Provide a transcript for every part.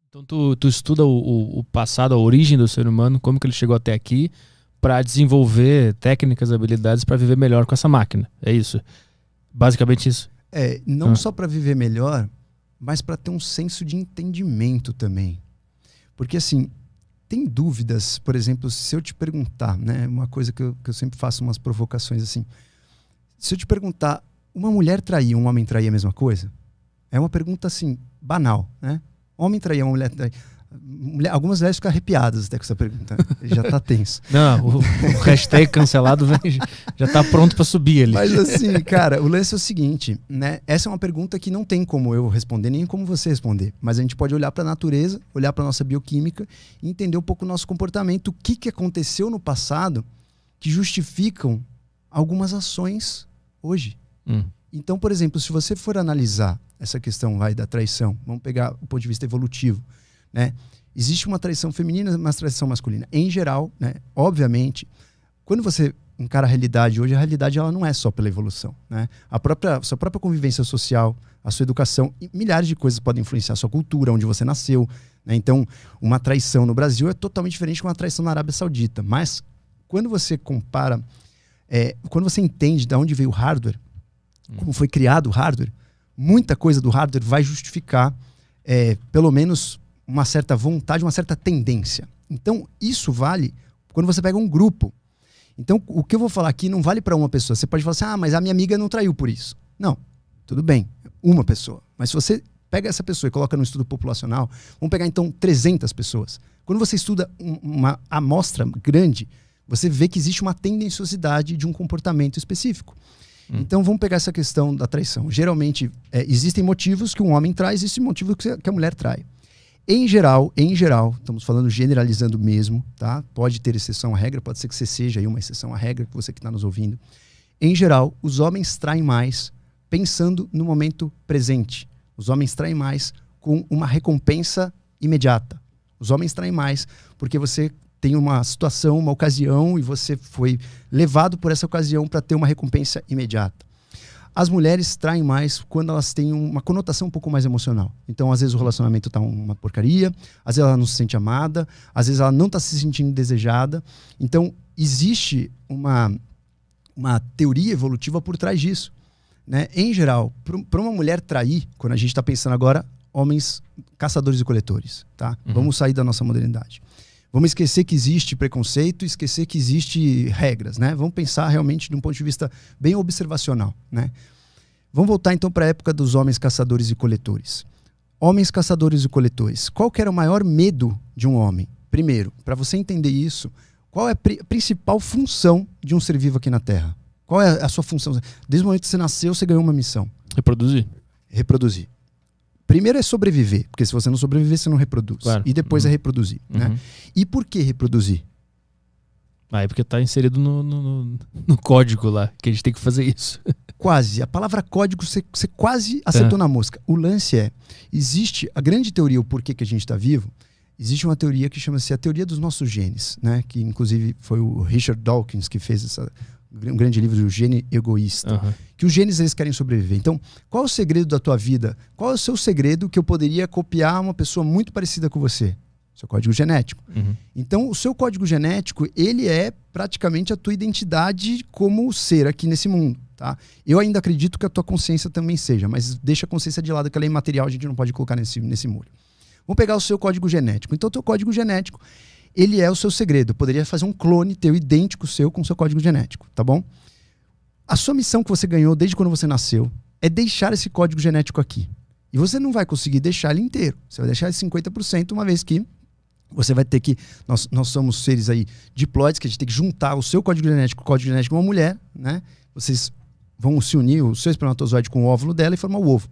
Então tu estuda o passado, a origem do ser humano, como que ele chegou até aqui, para desenvolver técnicas, habilidades para viver melhor com essa máquina. É isso. Basicamente isso. Não só para viver melhor, mas para ter um senso de entendimento também. Porque assim, tem dúvidas, por exemplo, se eu te perguntar, né, uma coisa que eu sempre faço umas provocações assim, se eu te perguntar, uma mulher trair, um homem trair a mesma coisa? É uma pergunta assim, banal, né? Homem trair, uma mulher trair. Algumas mulheres ficam arrepiadas até com essa pergunta. Já tá tenso. Não, o hashtag cancelado já tá pronto para subir ali. Mas assim, cara, o lance é o seguinte, né? Essa é uma pergunta que não tem como eu responder, nem como você responder. Mas a gente pode olhar para a natureza, olhar para nossa bioquímica e entender um pouco o nosso comportamento, o que aconteceu no passado que justificam algumas ações hoje. Então, por exemplo, se você for analisar essa questão da traição, vamos pegar o ponto de vista evolutivo, né? Existe uma traição feminina e uma traição masculina. Em geral, né? Obviamente, quando você encara a realidade hoje, a realidade ela não é só pela evolução, né? Sua própria convivência social, a sua educação, e milhares de coisas podem influenciar a sua cultura, onde você nasceu, né? Então, uma traição no Brasil é totalmente diferente de uma traição na Arábia Saudita. Mas, quando você compara, quando você entende de onde veio o hardware, como foi criado o hardware, muita coisa do hardware vai justificar, pelo menos, uma certa vontade, uma certa tendência. Então, isso vale quando você pega um grupo. Então, o que eu vou falar aqui não vale para uma pessoa. Você pode falar assim, mas a minha amiga não traiu por isso. Não, tudo bem, uma pessoa. Mas se você pega essa pessoa e coloca no estudo populacional, vamos pegar então 300 pessoas. Quando você estuda uma amostra grande, você vê que existe uma tendenciosidade de um comportamento específico. Então vamos pegar essa questão da traição. Geralmente existem motivos que um homem trai, existem motivos que a mulher trai. Em geral, estamos falando generalizando mesmo, tá? Pode ter exceção à regra, pode ser que você seja aí uma exceção à regra, você que está nos ouvindo. Em geral, os homens traem mais pensando no momento presente. Os homens traem mais com uma recompensa imediata. Os homens traem mais porque você tem uma situação, uma ocasião e você foi levado por essa ocasião para ter uma recompensa imediata. As mulheres traem mais quando elas têm uma conotação um pouco mais emocional. Então, às vezes o relacionamento está uma porcaria, às vezes ela não se sente amada, às vezes ela não está se sentindo desejada. Então, existe uma teoria evolutiva por trás disso, né? Em geral, para uma mulher trair, quando a gente está pensando agora, homens caçadores e coletores, tá? Vamos sair da nossa modernidade. Vamos esquecer que existe preconceito, esquecer que existe regras, né? Vamos pensar realmente de um ponto de vista bem observacional, né? Vamos voltar então para a época dos homens caçadores e coletores. Homens caçadores e coletores. Qual que era o maior medo de um homem? Primeiro, para você entender isso, qual é a principal função de um ser vivo aqui na Terra? Qual é a sua função? Desde o momento que você nasceu, você ganhou uma missão. Reproduzir. Primeiro é sobreviver, porque se você não sobreviver, você não reproduz. Claro. E depois é reproduzir. Né? E por que reproduzir? É porque está inserido no código lá, que a gente tem que fazer isso. Quase. A palavra código, você quase acertou na mosca. O lance existe a grande teoria, o porquê que a gente está vivo, existe uma teoria que chama-se a teoria dos nossos genes, né? Que inclusive foi o Richard Dawkins que fez um grande livro do Gene Egoísta, que os genes eles querem sobreviver. Então, qual é o segredo da tua vida? Qual é o seu segredo que eu poderia copiar uma pessoa muito parecida com você? Seu código genético. Então, o seu código genético, ele é praticamente a tua identidade como ser aqui nesse mundo, tá? Eu ainda acredito que a tua consciência também seja, mas deixa a consciência de lado, que ela é imaterial, a gente não pode colocar nesse molho. Vamos pegar o seu código genético. Então, o teu código genético, ele é o seu segredo. Eu poderia fazer um clone teu idêntico seu com o seu código genético, tá bom? A sua missão que você ganhou desde quando você nasceu é deixar esse código genético aqui. E você não vai conseguir deixar ele inteiro. Você vai deixar 50%, uma vez que você vai ter que... Nós somos seres aí diploides, que a gente tem que juntar o seu código genético com o código genético de uma mulher, né? Vocês vão se unir, o seu espermatozoide com o óvulo dela e formar o ovo.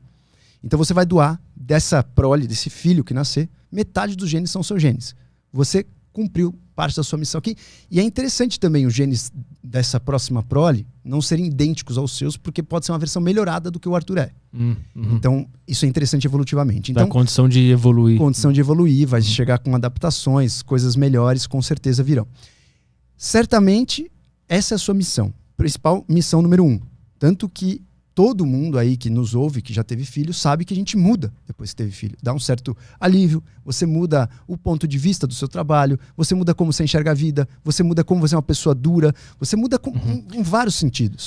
Então você vai doar dessa prole, desse filho que nascer, metade dos genes são seus genes. Você cumpriu parte da sua missão aqui. E é interessante também os genes dessa próxima prole não serem idênticos aos seus, porque pode ser uma versão melhorada do que o Arthur é. Então, isso é interessante evolutivamente. Então, dá condição de evoluir. Condição de evoluir, vai chegar com adaptações, coisas melhores, com certeza virão. Certamente, essa é a sua missão. Principal missão número 1. Tanto que todo mundo aí que nos ouve, que já teve filho, sabe que a gente muda depois que teve filho. Dá um certo alívio, você muda o ponto de vista do seu trabalho, você muda como você enxerga a vida, você muda como você é uma pessoa dura, você muda em vários sentidos.